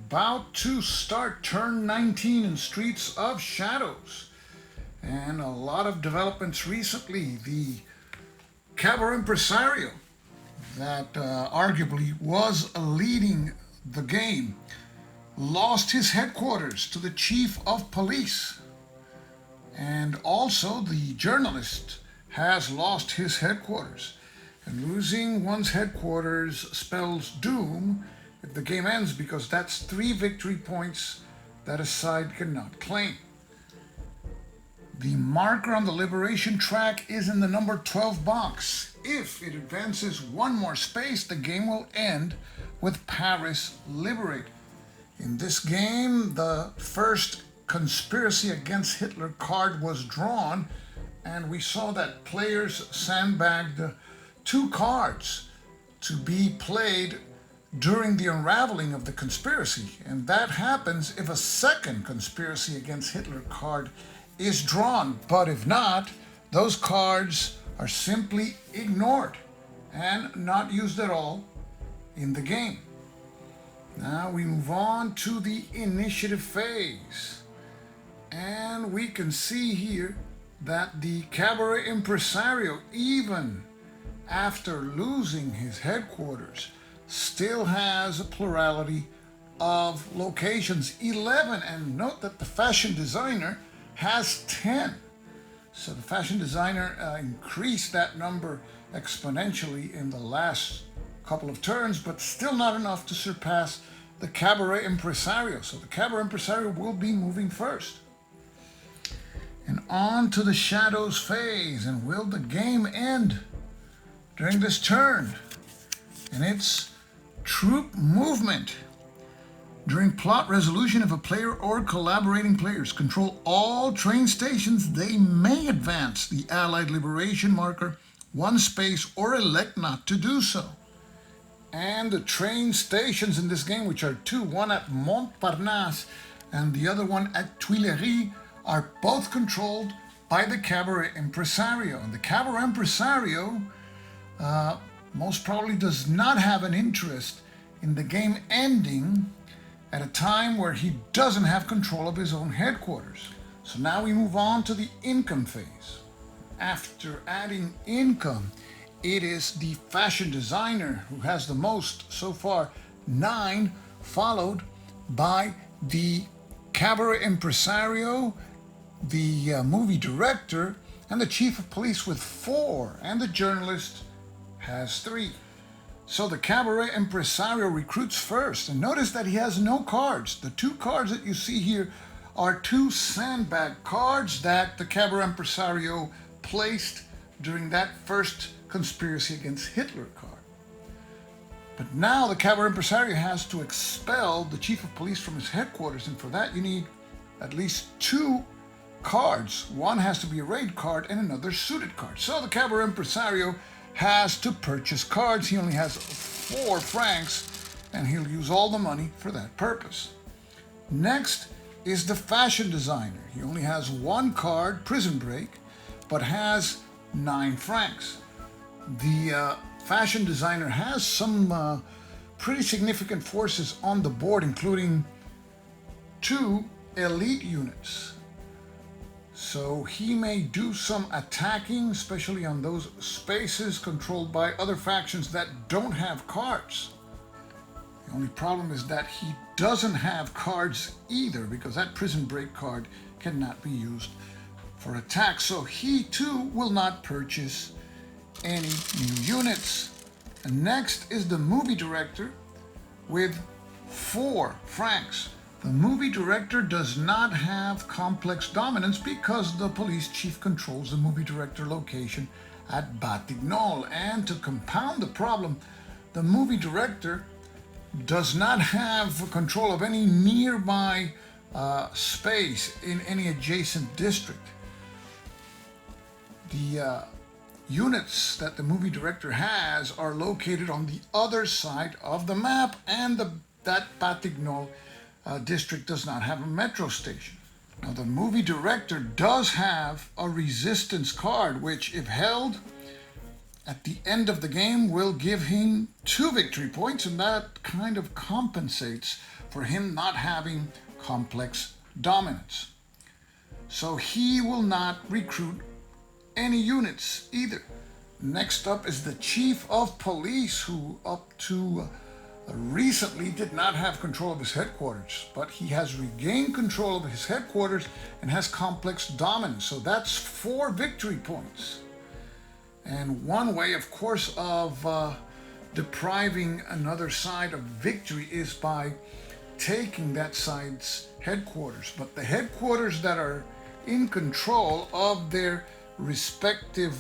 about to start turn 19 in Streets of Shadows. And a lot of developments recently. The Cabaret Impresario, that arguably was leading the game, lost his headquarters to the chief of police. And also, the journalist has lost his headquarters. And losing one's headquarters spells doom if the game ends, because that's 3 victory points that a side cannot claim. The marker on the liberation track is in the number 12 box. If it advances one more space, the game will end with Paris liberated. In this game, the first conspiracy against Hitler card was drawn, and we saw that players sandbagged 2 cards to be played during the unraveling of the conspiracy. And that happens if a second conspiracy against Hitler card is drawn. But if not, those cards are simply ignored and not used at all in the game. Now we move on to the initiative phase. And we can see here that the Cabaret Impresario, even after losing his headquarters, still has a plurality of locations, 11. And note that the fashion designer has 10. So the fashion designer increased that number exponentially in the last couple of turns, but still not enough to surpass the Cabaret Impresario. So the Cabaret Impresario will be moving first. And on to the Shadows phase. And will the game end during this turn? And it's troop movement. During plot resolution, if a player or collaborating players control all train stations, they may advance the Allied liberation marker 1 space or elect not to do so. And the train stations in this game, which are 2, one at Montparnasse and the other one at Tuileries, are both controlled by the Cabaret Impresario. And the Cabaret Impresario most probably does not have an interest in the game ending at a time where he doesn't have control of his own headquarters. So now we move on to the income phase. After adding income, it is the fashion designer who has the most so far, 9, followed by the Cabaret Impresario, the movie director, and the chief of police with 4, and the journalist has 3. So the Cabaret Impresario recruits first, and notice that he has no cards. The 2 cards that you see here are 2 sandbag cards that the Cabaret Impresario placed during that first conspiracy against Hitler card. But now the Cabaret Impresario has to expel the chief of police from his headquarters, and for that you need at least 2 cards. One has to be a raid card and another suited card. So the Cabaret Impresario has to purchase cards. He only has 4 francs, and he'll use all the money for that purpose. Next is the fashion designer. He only has 1 card, Prison Break, but has 9 francs. The fashion designer has some pretty significant forces on the board, including 2 elite units. So he may do some attacking, especially on those spaces controlled by other factions that don't have cards. The only problem is that he doesn't have cards either, because that Prison Break card cannot be used for attack. So he too will not purchase any new units. And next is the movie director with 4 francs. The movie director does not have complex dominance because the police chief controls the movie director location at Batignolles. And to compound the problem, the movie director does not have control of any nearby space in any adjacent district. The units that the movie director has are located on the other side of the map, and that Batignolles district does not have a metro station. Now the movie director does have a resistance card, which if held at the end of the game will give him 2 victory points, and that kind of compensates for him not having complex dominance. So he will not recruit any units either. Next up is the chief of police, who up to recently did not have control of his headquarters, but he has regained control of his headquarters and has complex dominance. So that's 4 victory points. And one way, of course, of depriving another side of victory is by taking that side's headquarters. But the headquarters that are in control of their respective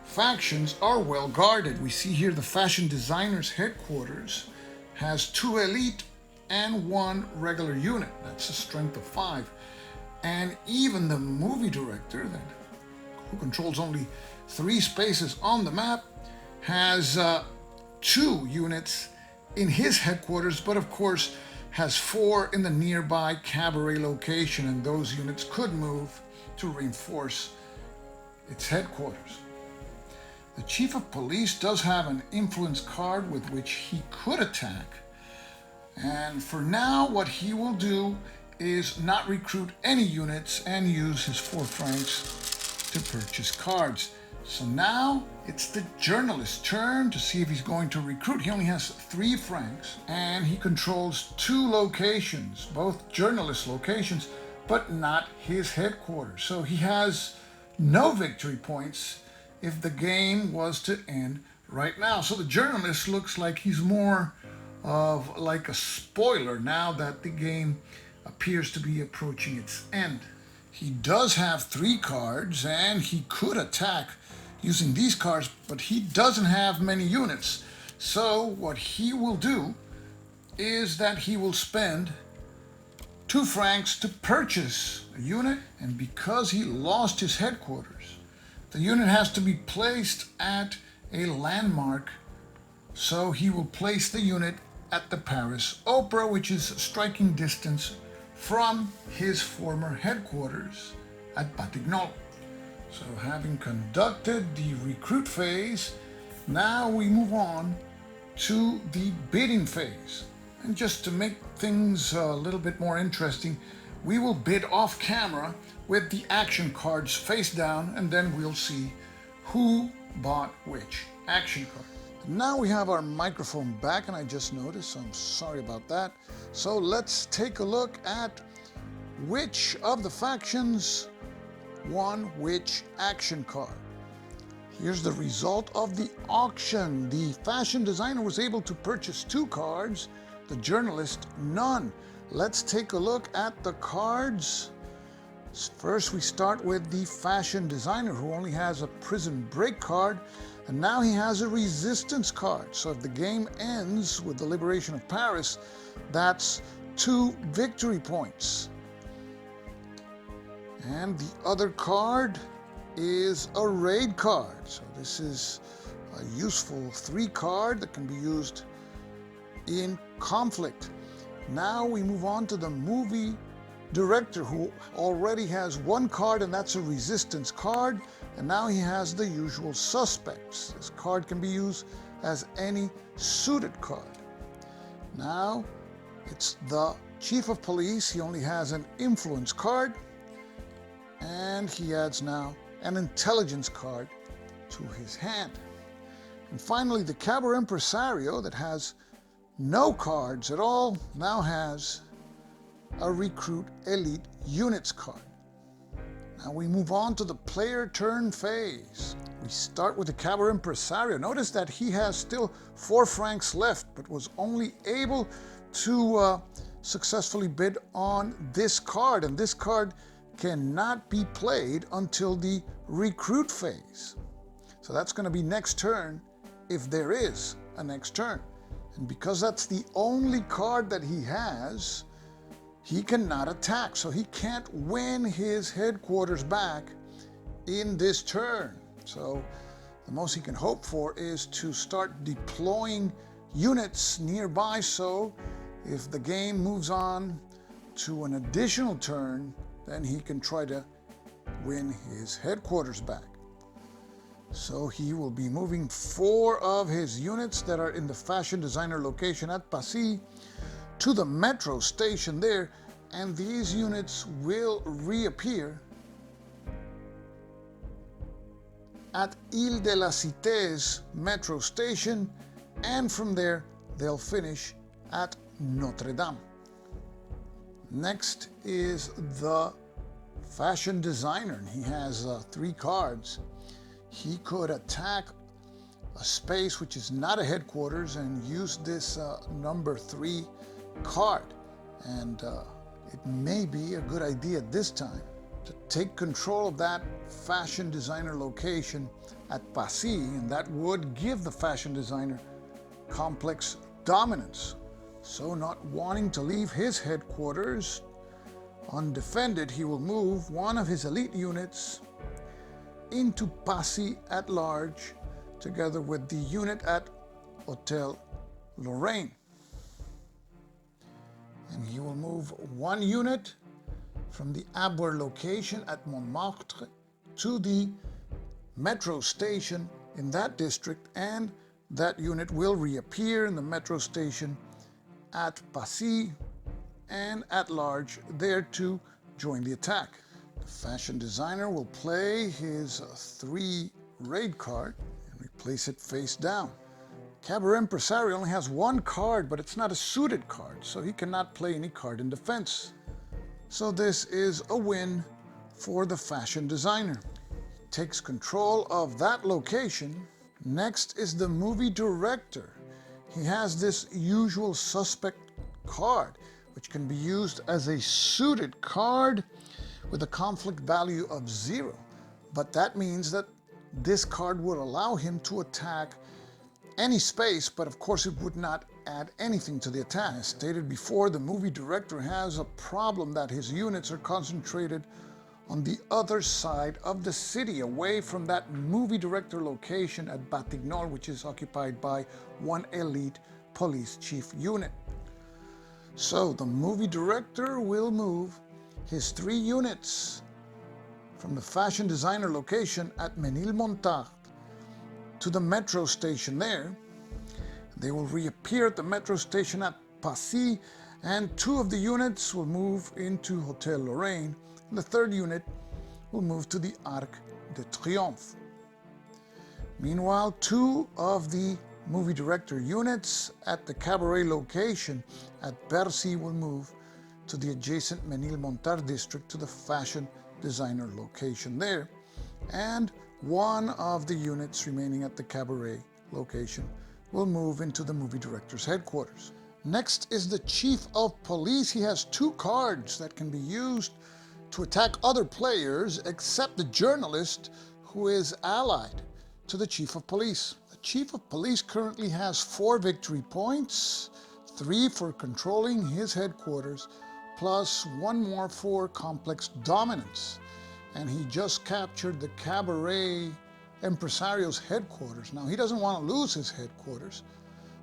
factions are well guarded. We see here the fashion designer's headquarters has 2 elite and 1 regular unit. That's a strength of 5. And even the movie director, who controls only 3 spaces on the map, has 2 units in his headquarters, but of course has 4 in the nearby cabaret location, and those units could move to reinforce its headquarters. The chief of police does have an influence card with which he could attack. And for now, what he will do is not recruit any units and use his 4 francs to purchase cards. So now it's the journalist's turn to see if he's going to recruit. He only has 3 francs and he controls 2 locations, both journalist locations, but not his headquarters. So he has no victory points if the game was to end right now. So the journalist looks like he's more of like a spoiler now that the game appears to be approaching its end. He does have 3 cards and he could attack using these cards, but he doesn't have many units. So what he will do is that he will spend 2 francs to purchase a unit, and because he lost his headquarters, the unit has to be placed at a landmark. So he will place the unit at the Paris Opera, which is striking distance from his former headquarters at Batignolles. So having conducted the recruit phase, now we move on to the bidding phase. And just to make things a little bit more interesting, we will bid off camera with the action cards face down, and then we'll see who bought which action card. Now we have our microphone back, and I just noticed, so I'm sorry about that. So let's take a look at which of the factions won which action card. Here's the result of the auction. The fashion designer was able to purchase 2 cards, the journalist none. Let's take a look at the cards. First, we start with the fashion designer, who only has a prison break card, and now he has a resistance card. So if the game ends with the liberation of Paris, that's 2 victory points. And the other card is a raid card. So this is a useful 3 card that can be used in conflict. Now we move on to the movie director, who already has 1 card, and that's a resistance card, and now he has the usual suspects. This card can be used as any suited card. Now it's the chief of police. He only has an influence card, and he adds now an intelligence card to his hand. And finally, the cabaret impresario, that has no cards at all, now has a recruit elite units card. Now we move on to the player turn phase. We start with the cabaret impresario. Notice that he has still 4 francs left, but was only able to successfully bid on this card, and this card cannot be played until the recruit phase. So that's going to be next turn, if there is a next turn. And because that's the only card that he has, he cannot attack. So he can't win his headquarters back in this turn. So the most he can hope for is to start deploying units nearby, so if the game moves on to an additional turn, then he can try to win his headquarters back. So he will be moving 4 of his units that are in the fashion designer location at Passy to the metro station there, and these units will reappear at Ile de la Cité's metro station, and from there they'll finish at Notre Dame. Next is the fashion designer. He has 3 cards. He could attack a space which is not a headquarters and use this number 3 card. And it may be a good idea this time to take control of that fashion designer location at Passy, and that would give the fashion designer complex dominance. So, not wanting to leave his headquarters undefended, he will move one of his elite units into Passy at large, together with the unit at Hotel Lorraine. And he will move one unit from the Abwehr location at Montmartre to the metro station in that district, and that unit will reappear in the metro station at Passy and at large there to join the attack. The fashion designer will play his 3 raid card and replace it face down. Cabaret Impresario only has 1 card, but it's not a suited card, so he cannot play any card in defense. So this is a win for the fashion designer. He takes control of that location. Next is the movie director. He has this usual suspect card, which can be used as a suited card with a conflict value of 0. But that means that this card would allow him to attack any space, but of course it would not add anything to the attack. As stated before, the movie director has a problem that his units are concentrated on the other side of the city, away from that movie director location at Batignolles, which is occupied by 1 elite police chief unit. So the movie director will move his 3 units from the fashion designer location at Ménilmontant to the metro station there. They will reappear at the metro station at Passy, and 2 of the units will move into Hotel Lorraine, and the 3rd unit will move to the Arc de Triomphe. Meanwhile, 2 of the movie director units at the cabaret location at Bercy will move to the adjacent Ménilmontant district to the fashion designer location there, and 1 of the units remaining at the cabaret location will move into the movie director's headquarters. Next is the chief of police. He has 2 cards that can be used to attack other players except the journalist, who is allied to the chief of police. The chief of police currently has 4 victory points, 3 for controlling his headquarters, plus 1 more for complex dominance. And he just captured the Cabaret Impresario's headquarters. Now, he doesn't want to lose his headquarters,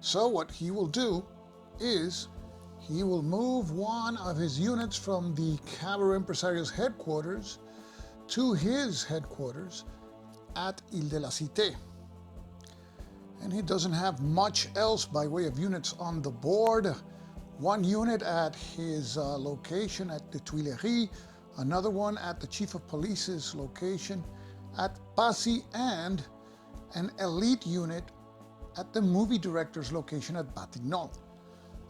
so what he will do is he will move 1 of his units from the Cabaret Impresario's headquarters to his headquarters at Ile de la Cité. And he doesn't have much else by way of units on the board. 1 unit at his location at the Tuileries, another one at the chief of police's location at Passy, and an elite unit at the movie director's location at Batignolles.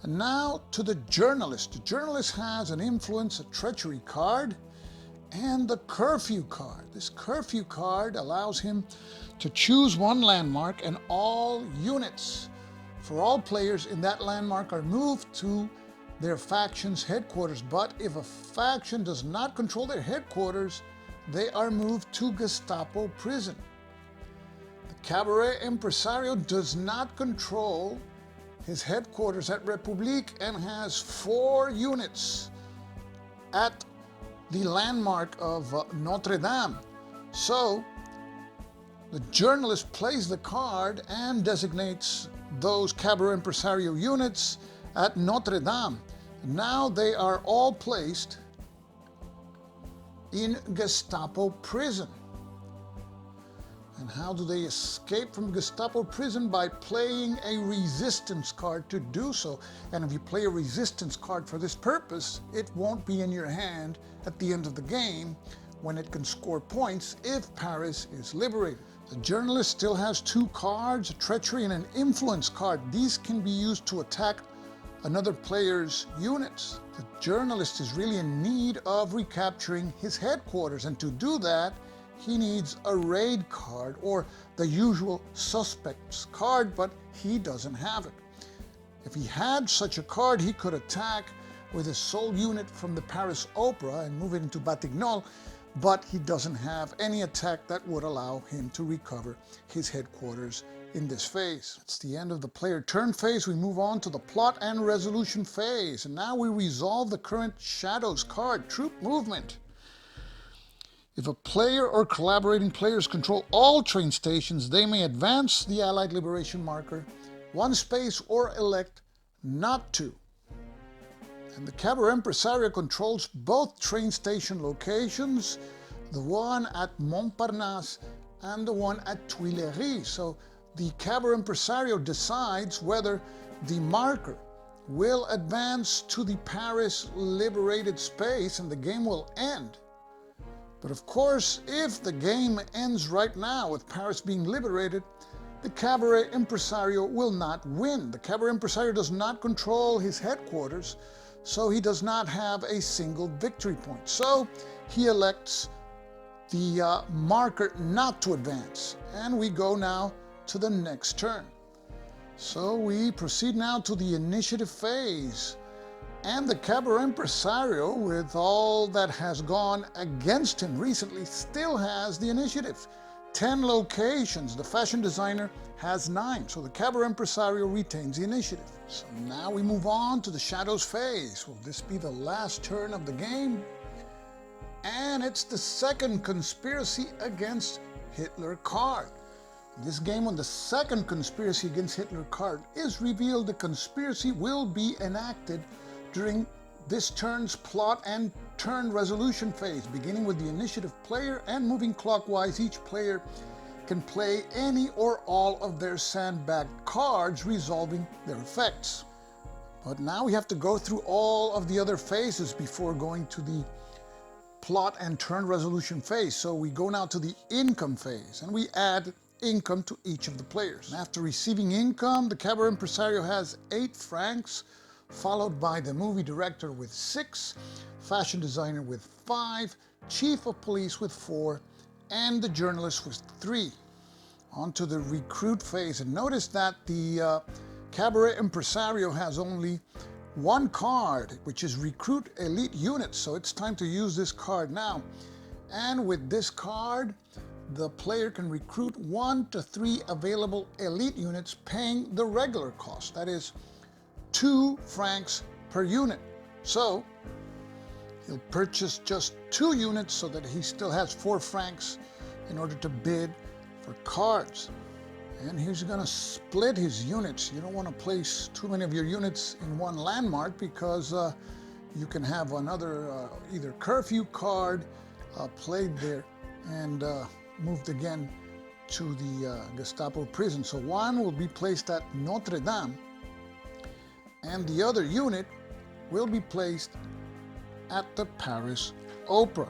And now to the journalist. The journalist has an influence, a treachery card, and the curfew card. This curfew card allows him to choose 1 landmark, and all units for all players in that landmark are moved to their faction's headquarters. But if a faction does not control their headquarters, they are moved to Gestapo prison. The Cabaret Impresario does not control his headquarters at République and has 4 units at the landmark of Notre Dame. So the journalist plays the card and designates those Cabaret Impresario units at Notre Dame. Now they are all placed in Gestapo prison. And how do they escape from Gestapo prison? By playing a resistance card to do so. And if you play a resistance card for this purpose, it won't be in your hand at the end of the game when it can score points if Paris is liberated. The journalist still has 2 cards, a treachery and an influence card. These can be used to attack another player's units. The journalist is really in need of recapturing his headquarters, and to do that, he needs a raid card or the usual suspects card, but he doesn't have it. If he had such a card, he could attack with his sole unit from the Paris Opera and move it into Batignolles, but he doesn't have any attack that would allow him to recover his headquarters in this phase. It's the end of the player turn phase. We move on to the plot and resolution phase, and now we resolve the current Shadows card, Troop Movement. If a player or collaborating players control all train stations, they may advance the Allied Liberation marker 1 space or elect not to. And the Cabaret Impresario controls both train station locations, the one at Montparnasse and the one at Tuileries. So the Cabaret Impresario decides whether the marker will advance to the Paris liberated space and the game will end. But of course, if the game ends right now with Paris being liberated, the Cabaret Impresario will not win. The Cabaret Impresario does not control his headquarters, so he does not have a single victory point. So he elects the marker not to advance. And we go now to the next turn. So we proceed now to the initiative phase. And the Cabaret Impresario, with all that has gone against him recently, still has the initiative. 10 locations. The fashion designer has 9. So the Cabaret Impresario retains the initiative. So now we move on to the Shadows phase. Will this be the last turn of the game? And it's the second conspiracy against Hitler card. In this game, when the second conspiracy against Hitler card is revealed, the conspiracy will be enacted during this turn's plot and turn resolution phase, beginning with the initiative player and moving clockwise. Each player can play any or all of their sandbagged cards, resolving their effects. But now we have to go through all of the other phases before going to the plot and turn resolution phase. So we go now to the income phase, and we add income to each of the players. And after receiving income, the Cabaret Impresario has 8 francs, followed by the movie director with 6, fashion designer with 5, chief of police with 4, and the journalist with 3. On to the recruit phase, and notice that the Cabaret Impresario has only 1 card, which is recruit elite units, so it's time to use this card now. And with this card, the player can recruit 1 to 3 available elite units, paying the regular cost, that is 2 francs per unit. So he'll purchase just 2 units so that he still has 4 francs in order to bid for cards. And he's going to split his units. You don't want to place too many of your units in one landmark, because you can have another either curfew card played there and moved again to the Gestapo prison. So one will be placed at Notre Dame, and the other unit will be placed at the Paris Opera.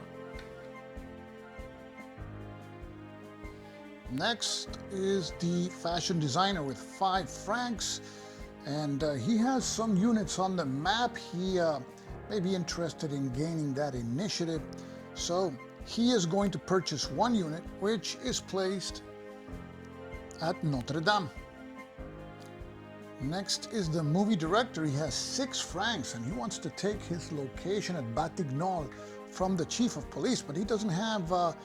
Next is the fashion designer with 5 francs, and he has some units on the map. He may be interested in gaining that initiative, so he is going to purchase 1 unit, which is placed at Notre Dame. Next is the movie director. He has 6 francs, and he wants to take his location at Batignolles from the chief of police, but he doesn't have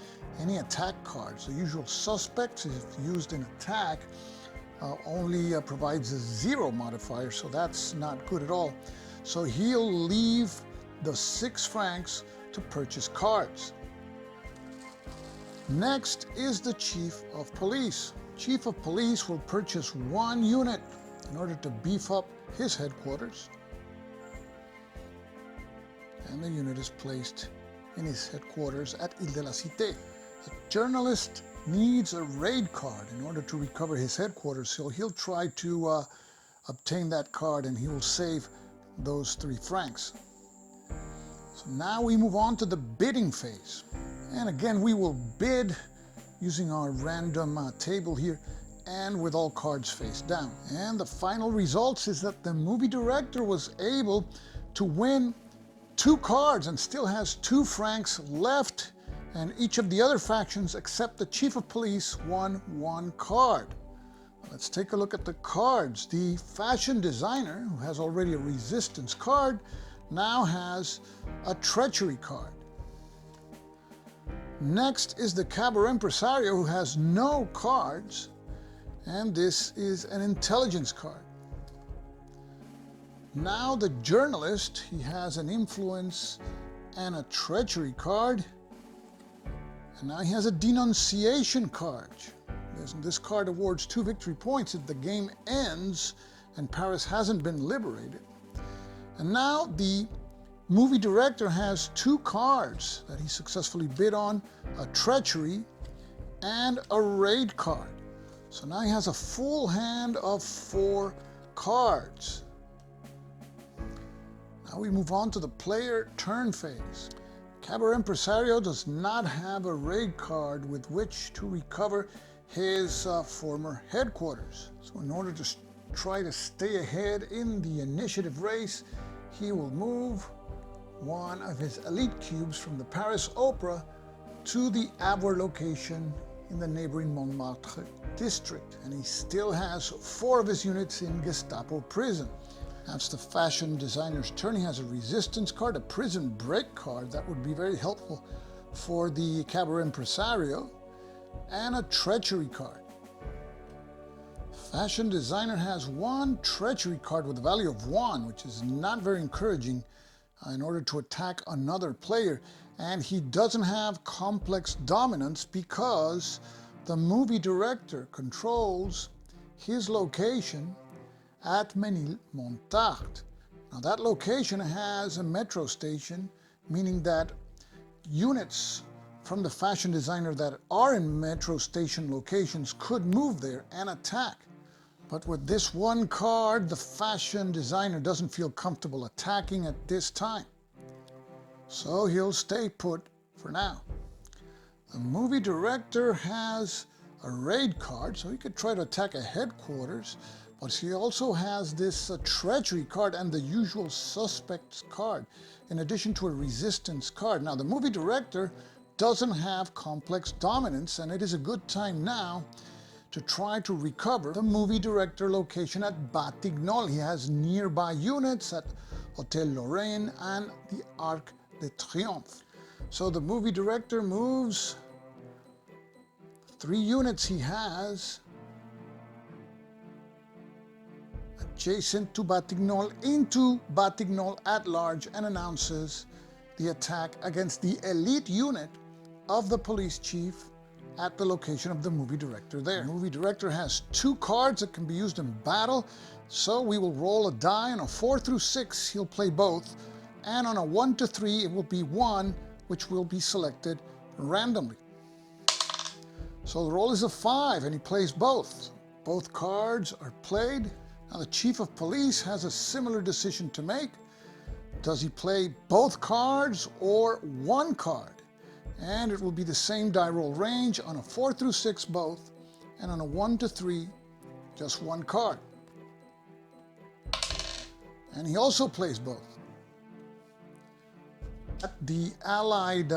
any attack cards. The usual suspects, if used in attack, only provides a 0 modifier, so that's not good at all. So he'll leave the 6 francs to purchase cards. Next is the chief of police. Chief of police will purchase 1 unit in order to beef up his headquarters, and the unit is placed in his headquarters at Ile de la Cité. The journalist needs a raid card in order to recover his headquarters. So he'll try to obtain that card and he will save those 3 francs. So now we move on to the bidding phase. And again, we will bid using our random table here and with all cards face down. And the final results is that the movie director was able to win 2 cards and still has 2 francs left, and each of the other factions except the chief of police won 1 card. Let's take a look at the cards. The fashion designer, who has already a resistance card, now has a treachery card. Next is the cabaret impresario, who has no cards, and this is an intelligence card. Now the journalist, he has an influence and a treachery card, and now he has a denunciation card. This card awards 2 victory points if the game ends and Paris hasn't been liberated. And now the movie director has 2 cards that he successfully bid on, a treachery and a raid card. So now he has a full hand of 4 cards. Now we move on to the player turn phase. Cabaret Impresario does not have a raid card with which to recover his former headquarters. So in order to try to stay ahead in the initiative race, he will move one of his elite cubes from the Paris Opera to the Avoir location in the neighboring Montmartre district. And he still has 4 of his units in Gestapo prison. That's the fashion designer's turn. He has a resistance card, a prison break card that would be very helpful for the Cabaret Impresario, and a treachery card. Fashion designer has 1 treachery card with a value of 1, which is not very encouraging in order to attack another player. And he doesn't have complex dominance because the movie director controls his location at Menil-Montmartre. Now that location has a metro station, meaning that units from the fashion designer that are in metro station locations could move there and attack. But with this 1 card, the fashion designer doesn't feel comfortable attacking at this time. So he'll stay put for now. The movie director has a raid card, so he could try to attack a headquarters, but he also has this treachery card and the usual suspects card, in addition to a resistance card. Now, the movie director doesn't have complex dominance, and it is a good time now to try to recover the movie director location at Batignolles. He has nearby units at Hôtel Lorraine and the Arc de Triomphe. So the movie director moves 3 units he has adjacent to Batignolles into Batignolles at large and announces the attack against the elite unit of the police chief at the location of the movie director there. The movie director has 2 cards that can be used in battle, so we will roll a die. On a 4 through 6, he'll play both, and on a 1 to 3, it will be 1, which will be selected randomly. So the roll is a 5, and he plays both. Both cards are played. Now the chief of police has a similar decision to make. Does he play both cards or 1 card? And it will be the same die roll range. On a 4 through 6, both, and on a 1 to 3, just 1 card. And he also plays both. The allied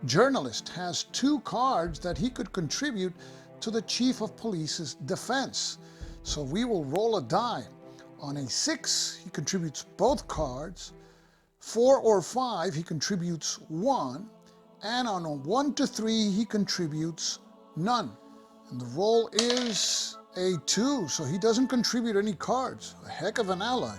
journalist has 2 cards that he could contribute to the chief of police's defense. So we will roll a die. On a 6, he contributes both cards. 4 or 5, he contributes 1. And on a 1 to 3, he contributes none. And the roll is a 2, so he doesn't contribute any cards. A heck of an ally.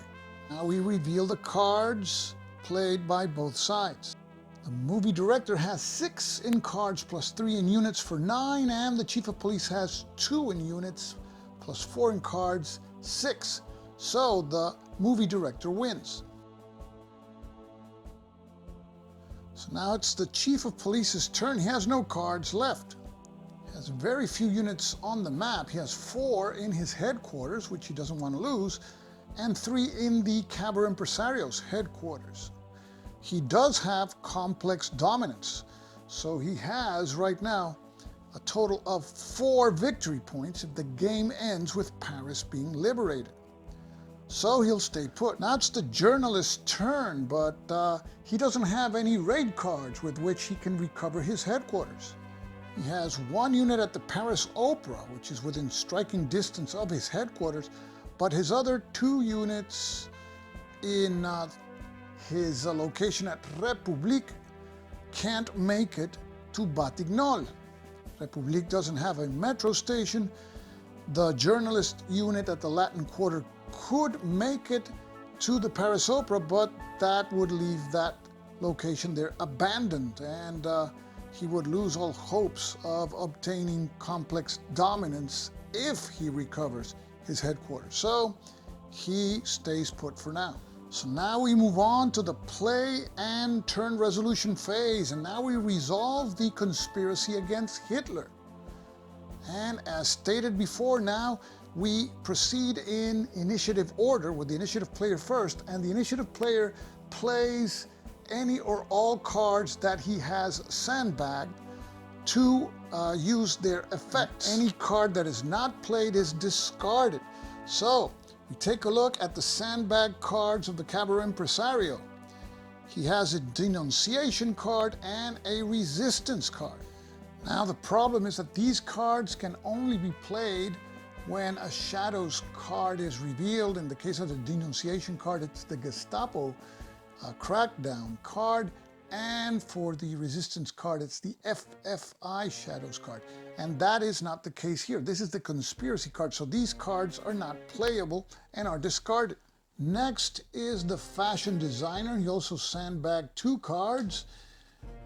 Now we reveal the cards played by both sides. The movie director has 6 in cards plus 3 in units for 9, and the chief of police has 2 in units plus 4 in cards, 6. So the movie director wins. So now it's the chief of police's turn. He has no cards left. He has has very few units on the map. He has 4 in his headquarters, which he doesn't want to lose, and 3 in the Caber Impresario's headquarters. He does have complex dominance, so he has right now a total of 4 victory points if the game ends with Paris being liberated. So he'll stay put. Now it's the journalist's turn, but he doesn't have any raid cards with which he can recover his headquarters. He has 1 unit at the Paris Opera, which is within striking distance of his headquarters, but his other 2 units in his location at République can't make it to Batignolles. République doesn't have a metro station. The journalist unit at the Latin Quarter could make it to the Paris Opera, but that would leave that location there abandoned, and he would lose all hopes of obtaining complex dominance if he recovers his headquarters. So he stays put for now. So now we move on to the play and turn resolution phase, and now we resolve the conspiracy against Hitler. And as stated before, now we proceed in initiative order with the initiative player first, and the initiative player plays any or all cards that he has sandbagged to use their effects. Any card that is not played is discarded. So we take a look at the sandbag cards of the Caber Impresario. He has a denunciation card and a resistance card. Now the problem is that these cards can only be played when a Shadows card is revealed. In the case of the denunciation card, it's the Gestapo crackdown card, and for the resistance card, it's the FFI Shadows card. And that is not the case here. This is the conspiracy card, so these cards are not playable and are discarded. Next is the fashion designer. He also sandbagged 2 cards,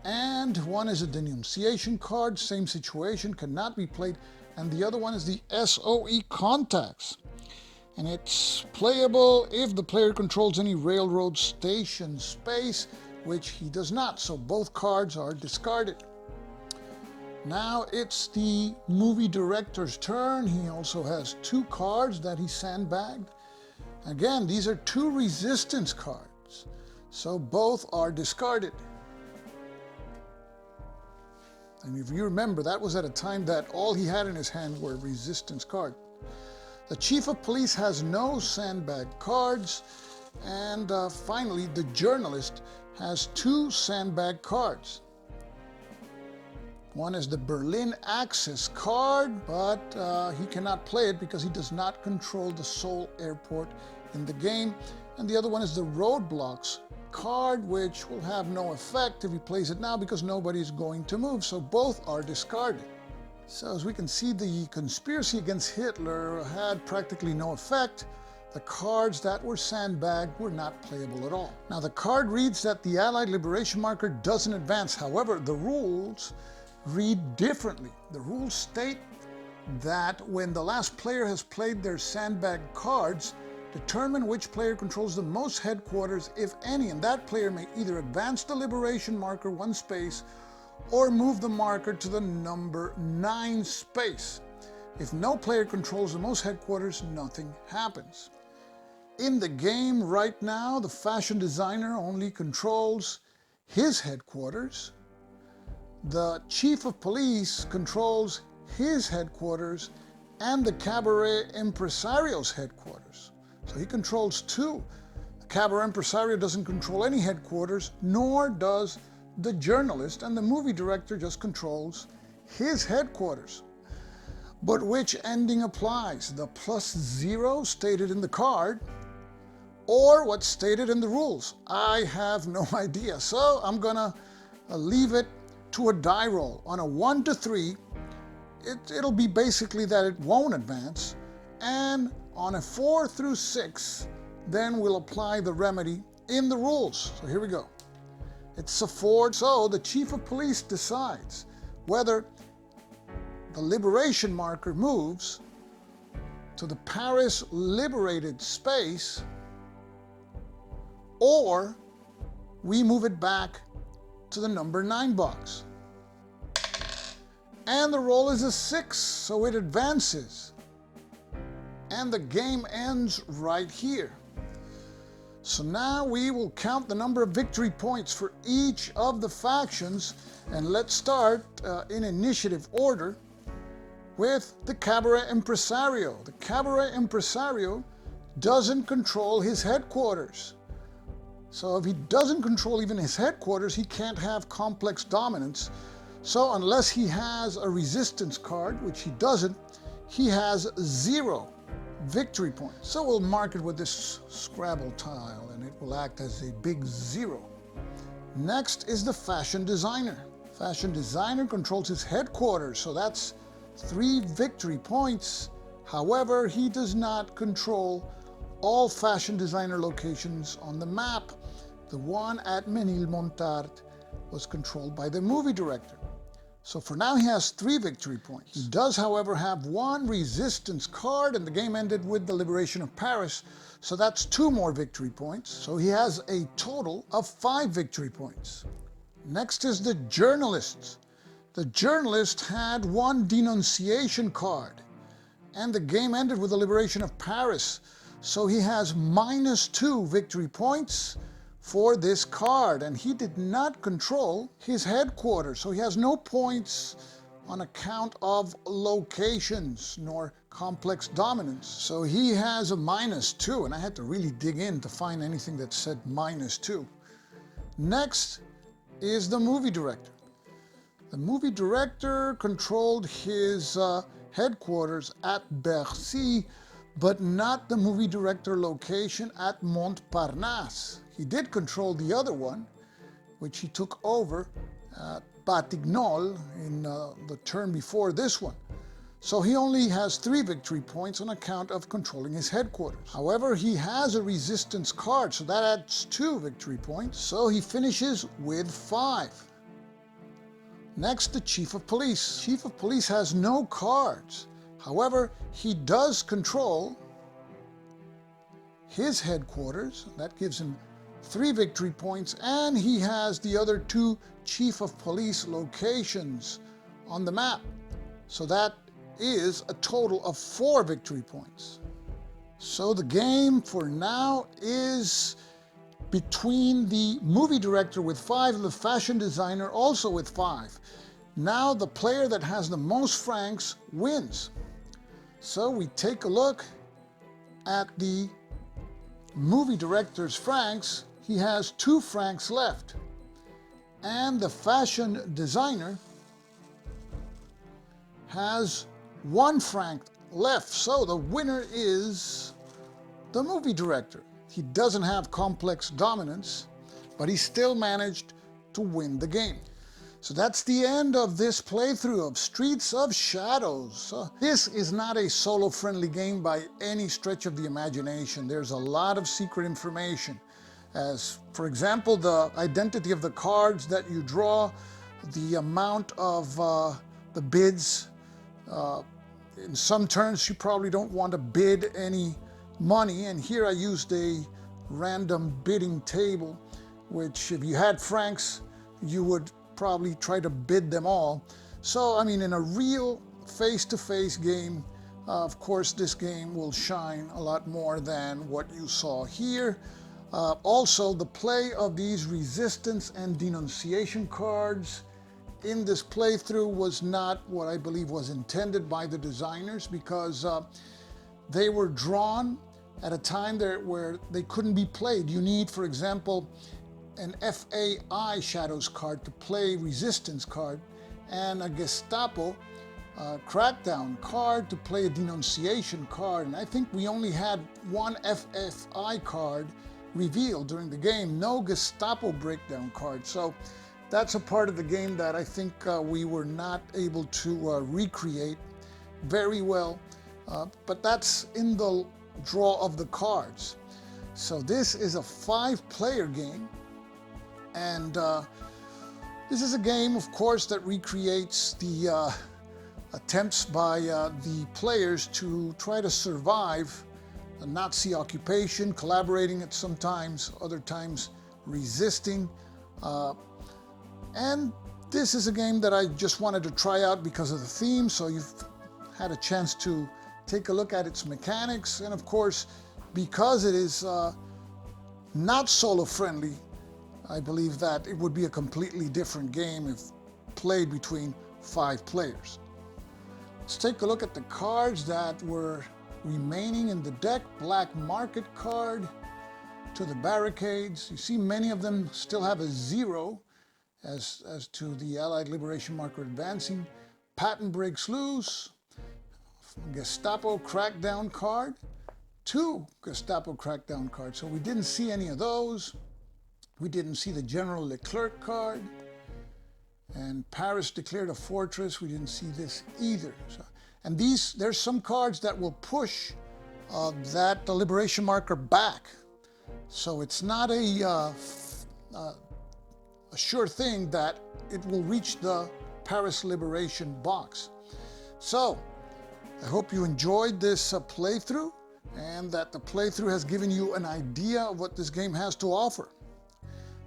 and one is a denunciation card, same situation, cannot be played, and the other one is the SOE contacts. And it's playable if the player controls any railroad station space, which he does not, so both cards are discarded. Now it's the movie director's turn. He also has 2 cards that he sandbagged. Again, these are 2 resistance cards, so both are discarded. And if you remember, that was at a time that all he had in his hand were resistance cards. The chief of police has no sandbag cards, and finally the journalist has 2 sandbag cards. One is the Berlin Access card, but he cannot play it because he does not control the Seoul airport in the game. And the other one is the Roadblocks card, which will have no effect if he plays it now because nobody is going to move, so both are discarded. So as we can see, the conspiracy against Hitler had practically no effect. The cards that were sandbagged were not playable at all. Now the card reads that the Allied liberation marker doesn't advance. However, the rules read differently. The rules state that when the last player has played their sandbagged cards, determine which player controls the most headquarters, if any, and that player may either advance the liberation marker 1 space or move the marker to the number 9 space. If no player controls the most headquarters, nothing happens. In the game right now, the fashion designer only controls his headquarters. The chief of police controls his headquarters and the Cabaret Impresario's headquarters. So he controls 2. The Cabaret Impresario doesn't control any headquarters, nor does the journalist, and the movie director just controls his headquarters. But which ending applies? The +0 stated in the card, or what's stated in the rules? I have no idea. So I'm gonna leave it to a die roll. On a 1 to 3, it'll be basically that it won't advance, and on a 4 through 6, then we'll apply the remedy in the rules. So here we go. It's a 4, so the chief of police decides whether the liberation marker moves to the Paris liberated space or we move it back to the number 9 box. And the roll is a 6, so it advances. And the game ends right here. So now we will count the number of victory points for each of the factions, and let's start in initiative order with the Cabaret Impresario. The Cabaret Impresario doesn't control his headquarters. So if he doesn't control even his headquarters, he can't have complex dominance. So unless he has a resistance card, which he doesn't, he has 0 victory points. So we'll mark it with this Scrabble tile, and it will act as a big 0. Next is the Fashion Designer. Fashion Designer controls his headquarters, so that's 3 victory points. However, he does not control all Fashion Designer locations on the map. The one at Menilmontant was controlled by the movie director. So for now he has 3 victory points. He does, however, have 1 resistance card, and the game ended with the liberation of Paris, so that's 2 more victory points. So he has a total of 5 victory points. Next is the Journalist. The Journalist had 1 denunciation card, and the game ended with the liberation of Paris, so he has -2 victory points for this card, and he did not control his headquarters, so he has no points on account of locations nor complex dominance. So he has a -2, and I had to really dig in to find anything that said -2. Next is the movie director. The movie director controlled his headquarters at Bercy, but not the movie director location at Montparnasse. He did control the other one, which he took over at Batignolles in the turn before this one. So he only has 3 victory points on account of controlling his headquarters. However, he has a resistance card, so that adds 2 victory points. So he finishes with 5. Next, the Chief of Police. Chief of Police has no cards. However, he does control his headquarters. That gives him 3 victory points, and he has the other 2 Chief of Police locations on the map. So that is a total of 4 victory points. So the game for now is between the movie director with 5 and the fashion designer also with 5. Now the player that has the most francs wins. So we take a look at the movie director's francs. He has 2 francs left. And the fashion designer has 1 franc left. So the winner is the movie director. He doesn't have complex dominance, but he still managed to win the game. So that's the end of this playthrough of Streets of Shadows. This is not a solo-friendly game by any stretch of the imagination. There's a lot of secret information. As, for example, the identity of the cards that you draw, the amount of the bids. In some turns, you probably don't want to bid any money, and here I used a random bidding table, which if you had francs, you would probably try to bid them all. So, I mean, in a real face-to-face game, of course, this game will shine a lot more than what you saw here. Also, the play of these resistance and denunciation cards in this playthrough was not what I believe was intended by the designers, because they were drawn at a time where they couldn't be played. You need, for example, an FAI Shadows card to play resistance card, and a Gestapo Crackdown card to play a denunciation card. And I think we only had 1 FFI card revealed during the game, no Gestapo breakdown card. So that's a part of the game that I think we were not able to recreate very well, but that's in the draw of the cards. So this is a 5-player game, and this is a game, of course, that recreates the attempts by the players to try to survive the Nazi occupation, collaborating at some times, other times resisting. And This is a game that I just wanted to try out because of the theme, so you've had a chance to take a look at its mechanics, and of course, because it is not solo friendly, I believe that it would be a completely different game if played between 5 players. Let's take a look at the cards that were remaining in the deck. Black Market card to the Barricades. You see many of them still have a 0 as to the Allied Liberation Marker advancing. Patent Breaks Loose. Gestapo Crackdown card. 2 Gestapo Crackdown cards. So we didn't see any of those. We didn't see the General Leclerc card. And Paris declared a fortress. We didn't see this either. So, and there's some cards that will push the Liberation Marker back. So it's not a sure thing that it will reach the Paris Liberation box. So I hope you enjoyed this playthrough, and that the playthrough has given you an idea of what this game has to offer.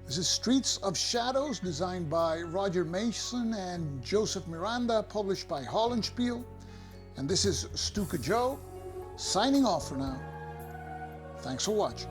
This is Streets of Shadows, designed by Roger Mason and Joseph Miranda, published by Hollandspiele. And this is Stuka Joe, signing off for now. Thanks for watching.